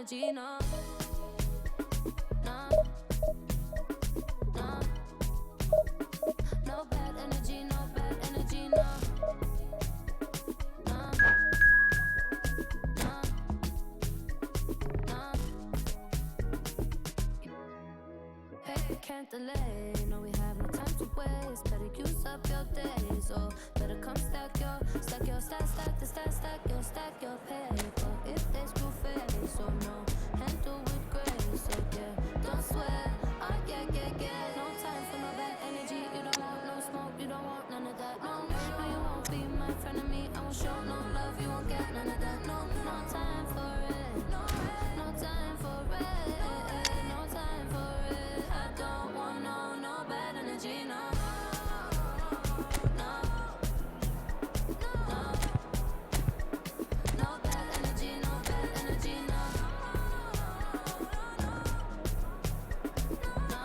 energy, no. No. No. No bad energy, no bad energy, no. No. No. No. Hey, can't delay. No, we have no time to waste. Better use up your days, or better come stack your stack your paper. If they screw face, so no, handle with grace, so yeah, don't sweat. Oh yeah, yeah, yeah. No time for no bad energy. You don't want no smoke, you don't want none of that. No, no, you won't be my friend of me. I won't show no love, you won't get none of that. No, no time for it. No, no time for it. No time for it. I don't want no bad energy. No. No. No. No bad energy, no bad energy, no. No.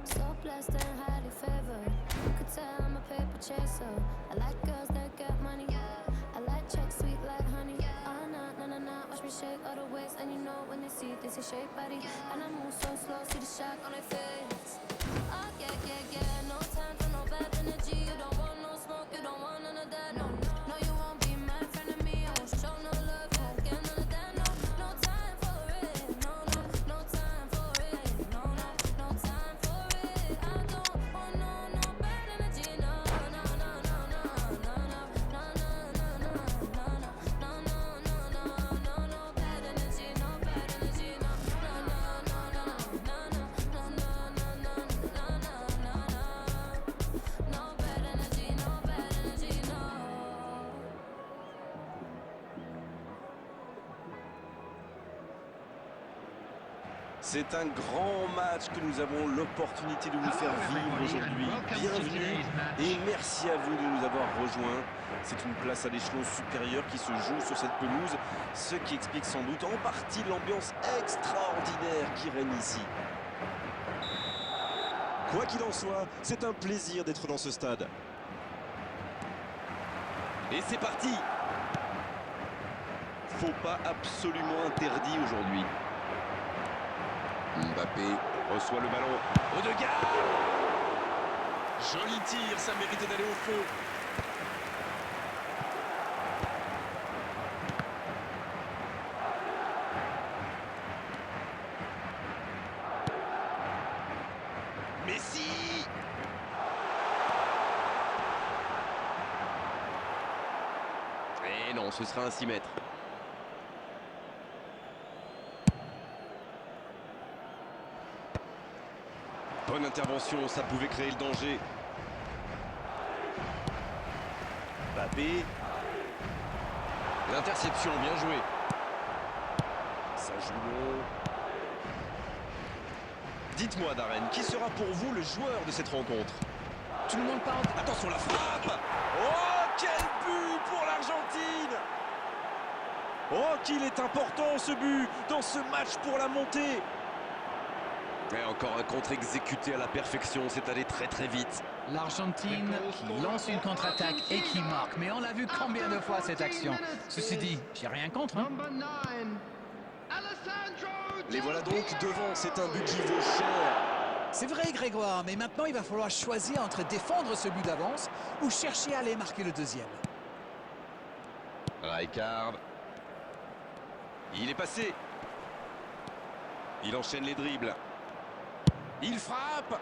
So blessed and highly favored. You could tell I'm a paper chaser. I like girls that get money. I like checks sweet like honey. Oh nah, nah, nah, nah. Watch me shake all the waist, and you know when they see this is shake body. And I move so slow, see the shock on their face. Oh yeah, yeah, yeah. No time for no bad energy. You don't want no smoke, you don't want none of that. No, no, you won't be my friend of me. I won't show no love, you won't get none of that. No, no time for it. No, no, no time for it. No, no, no time for it. I don't want no bad energy. No, no, no, no, no, no, no, no, no, no, no, no, no, no, no, no, no bad energy, no bad energy. No, no, no, no, no, no, no, no, no, no, no, no, no, no bad energy, no bad energy, no. C'est un grand match que nous avons l'opportunité de vous faire vivre aujourd'hui. Bienvenue et merci à vous de nous avoir rejoints. C'est une place à l'échelon supérieur qui se joue sur cette pelouse, ce qui explique sans doute en partie l'ambiance extraordinaire qui règne ici. Quoi qu'il en soit, c'est un plaisir d'être dans ce stade. Et c'est parti! Faux pas absolument interdit aujourd'hui. Mbappé reçoit le ballon. Odegaard! Joli tir, ça méritait d'aller au fond. Messi! Et non, ce sera un 6 mètres. Bonne intervention, ça pouvait créer le danger. Mbappé. L'interception, bien joué. Ça joue long. Dites-moi, Darren, qui sera pour vous le joueur de cette rencontre? Tout le monde parle. Attention, la frappe! Oh, quel but pour l'Argentine! Oh, qu'il est important ce but dans ce match pour la montée! Et encore un contre exécuté à la perfection, c'est allé très très vite. L'Argentine qui lance une contre-attaque et qui marque. Mais on l'a vu combien de fois cette action. Ceci dit, j'ai rien contre. Hein. Les voilà donc devant, c'est un but qui vaut cher. C'est vrai Grégoire, mais maintenant il va falloir choisir entre défendre ce but d'avance ou chercher à aller marquer le deuxième. Rijkaard. Il est passé. Il enchaîne les dribbles. Il frappe.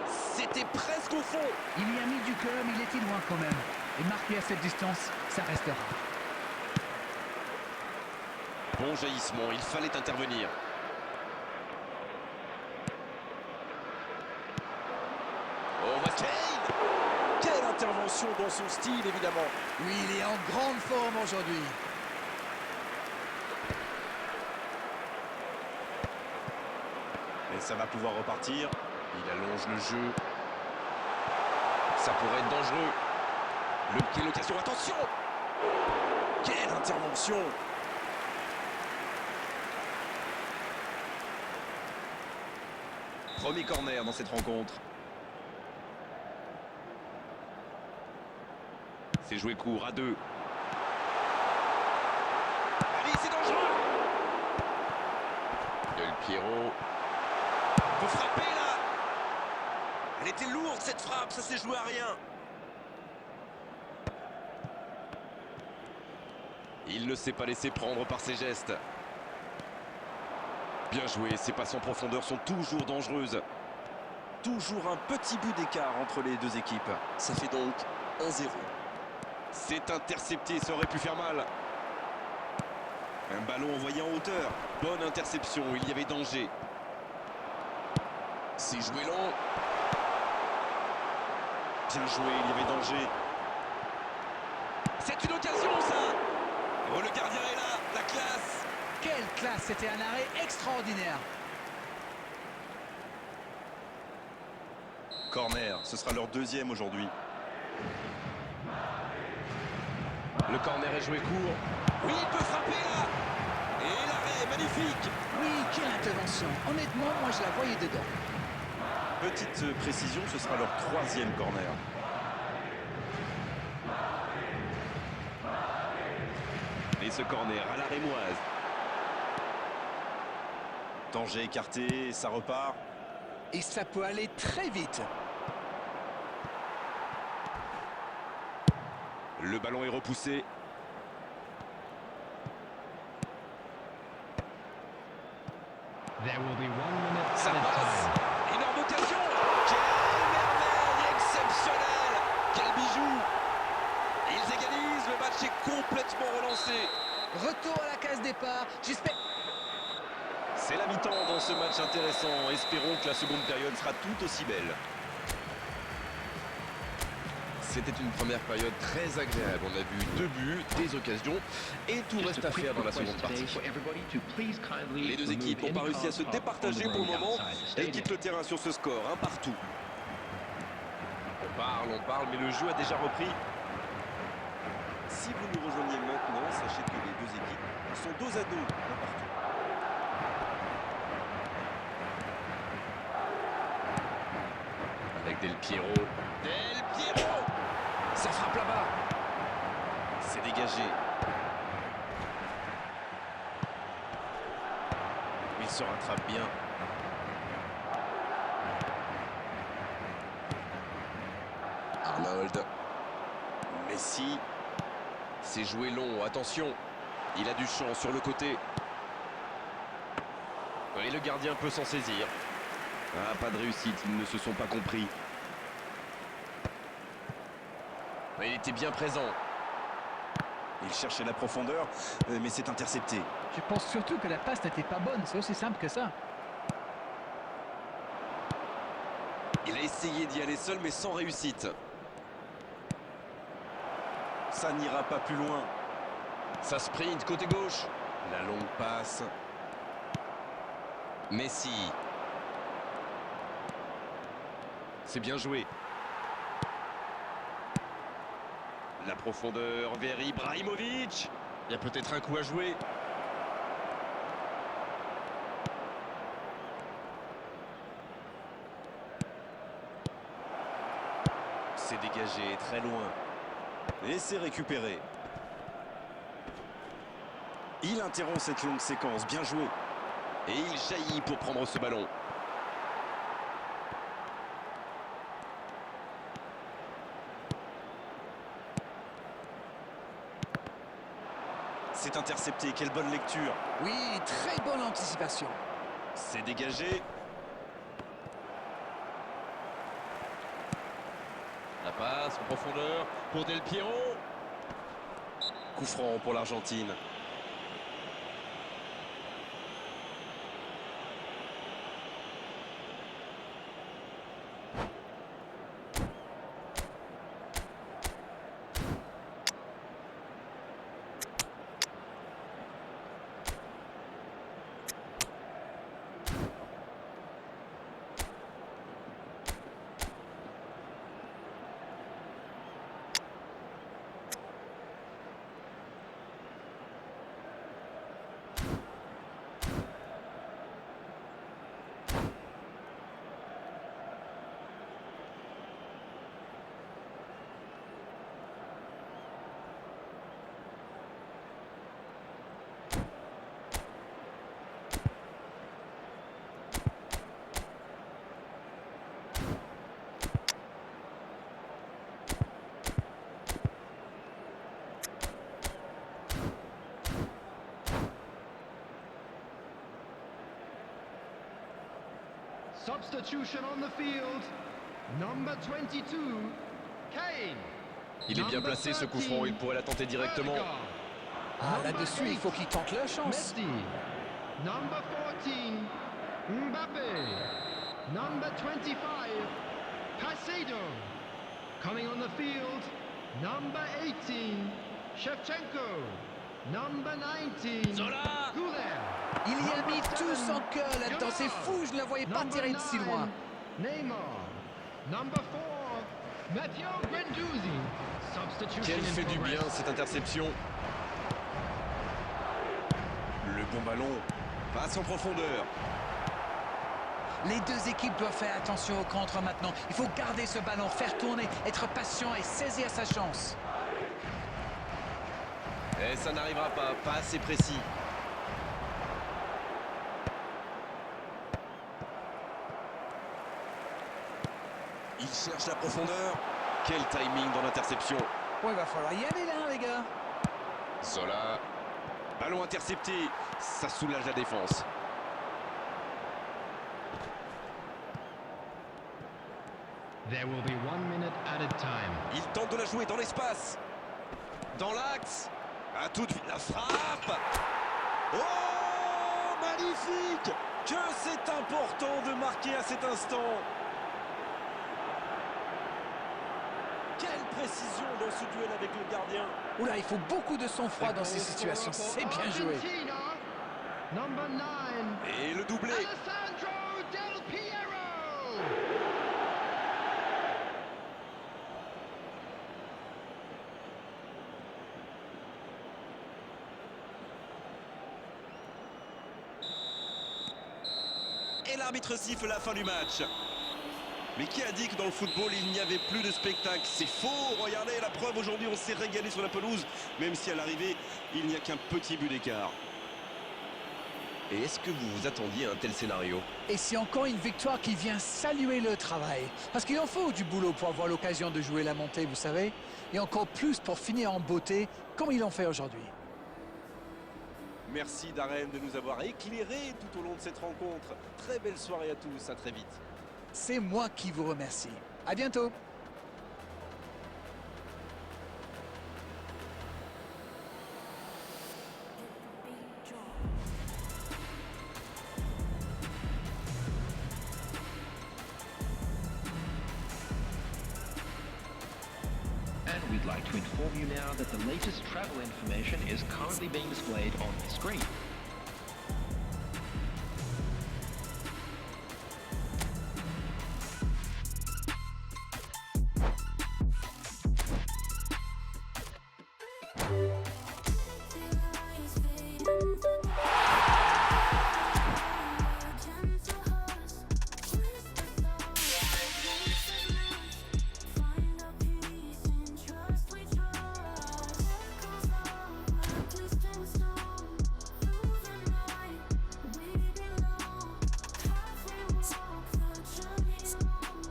C'était presque au fond. Il y a mis du cœur, mais il était loin quand même. Et marquer à cette distance, ça restera. Bon jaillissement, il fallait intervenir. Oh, Kane! Quelle intervention dans son style, évidemment. Oui, il est en grande forme aujourd'hui. Et ça va pouvoir repartir. Il allonge le jeu. Ça pourrait être dangereux. Quelle occasion, attention! Quelle intervention! Premier corner dans cette rencontre. C'est joué court à 2. Allez, c'est dangereux. Del Piero. Peut frapper là. Elle était lourde cette frappe, ça s'est joué à rien. Il ne s'est pas laissé prendre par ses gestes. Bien joué, ces passes en profondeur sont toujours dangereuses. Toujours un petit bout d'écart entre les deux équipes. Ça fait donc 1-0. C'est intercepté, ça aurait pu faire mal. Un ballon envoyé en hauteur. Bonne interception, il y avait danger. C'est joué long. Bien joué, il y avait danger. C'est une occasion ça. Oh, le gardien est là, la classe. Quelle classe, c'était un arrêt extraordinaire. Corner, ce sera leur deuxième aujourd'hui. Le corner est joué court. Oui, il peut frapper là. Et l'arrêt, magnifique. Oui, quelle intervention. Honnêtement, moi je la voyais dedans. Petite précision, ce sera leur troisième corner. Et ce corner à la rémoise. Danger écarté, ça repart. Et ça peut aller très vite. Le ballon est repoussé. Ça passe. Énorme occasion. Quelle merveille exceptionnelle. Quel bijou. Ils égalisent. Le match est complètement relancé. Retour à la case départ. J'espère... C'est la mi-temps dans ce match intéressant. Espérons que la seconde période sera tout aussi belle. C'était une première période très agréable. On a vu 2 buts, des occasions et tout reste à faire dans la seconde partie. Les deux équipes n'ont pas réussi à se départager pour le moment. Elles quittent le terrain sur ce score, un partout. On parle, mais le jeu a déjà repris. Si vous nous rejoignez maintenant, sachez que les deux équipes sont dos à dos, un partout. Avec Del Piero. Del Piero. Ça frappe là-bas. C'est dégagé. Il se rattrape bien. Arnold. Messi. C'est joué long, attention. Il a du champ sur le côté. Et le gardien peut s'en saisir. Ah, pas de réussite, ils ne se sont pas compris. Il était bien présent. Il cherchait la profondeur, mais c'est intercepté. Je pense surtout que la passe n'était pas bonne, c'est aussi simple que ça. Il a essayé d'y aller seul, mais sans réussite. Ça n'ira pas plus loin. Ça sprint côté gauche. La longue passe. Messi. C'est bien joué. La profondeur vers Ibrahimovic. Il y a peut-être un coup à jouer. C'est dégagé très loin. Et c'est récupéré. Il interrompt cette longue séquence. Bien joué. Et il jaillit pour prendre ce ballon. C'est intercepté. Quelle bonne lecture. Oui, très bonne anticipation. C'est dégagé. La passe en profondeur pour Del Piero. Coup franc pour l'Argentine. Substitution on the field. Number 22, Kane. Il est bien placé ce coup franc, il pourrait la tenter directement. Ah, là-dessus, il faut qu'il tente la chance. Messi. Number 14, Mbappé. Number 25, Caicedo. Coming on the field, number 18, Shevchenko. Number 19, Zola. Goulet. Il y a mis tout son cœur là-dedans. C'est fou, je ne le voyais pas tirer de si loin. Neymar. Number 4, Matteo Guendouzi. Substitution Quel in fait du progress. bien cette interception. Le bon ballon passe en profondeur. Les deux équipes doivent faire attention au contre maintenant. Il faut garder ce ballon, faire tourner, être patient et saisir sa chance. Et ça n'arrivera pas assez précis. Il cherche la profondeur. Quel timing dans l'interception. Ouais, il va falloir y aller là, les gars. Zola. Ballon intercepté. Ça soulage la défense. There will be 1 minute added time. Il tente de la jouer dans l'espace. Dans l'axe. À toute vite, la frappe. Oh, magnifique. Que c'est important de marquer à cet instant. Quelle précision dans ce duel avec le gardien. Oula, il faut beaucoup de sang-froid dans ces situations. C'est bien joué. Argentina. Number 9, Et le doublé. Alessandro Del Piero. Et l'arbitre siffle la fin du match. Mais qui a dit que dans le football, il n'y avait plus de spectacle? C'est faux. Regardez, la preuve, aujourd'hui, on s'est régalé sur la pelouse. Même si à l'arrivée, il n'y a qu'un petit but d'écart. Et est-ce que vous vous attendiez à un tel scénario? Et c'est encore une victoire qui vient saluer le travail. Parce qu'il en faut du boulot pour avoir l'occasion de jouer la montée, vous savez. Et encore plus pour finir en beauté, comme ils l'ont fait aujourd'hui. Merci Darren de nous avoir éclairés tout au long de cette rencontre. Très belle soirée à tous, à très vite. C'est moi qui vous remercie. À bientôt. And we'd like to inform you now that the latest travel information is currently being displayed on the screen.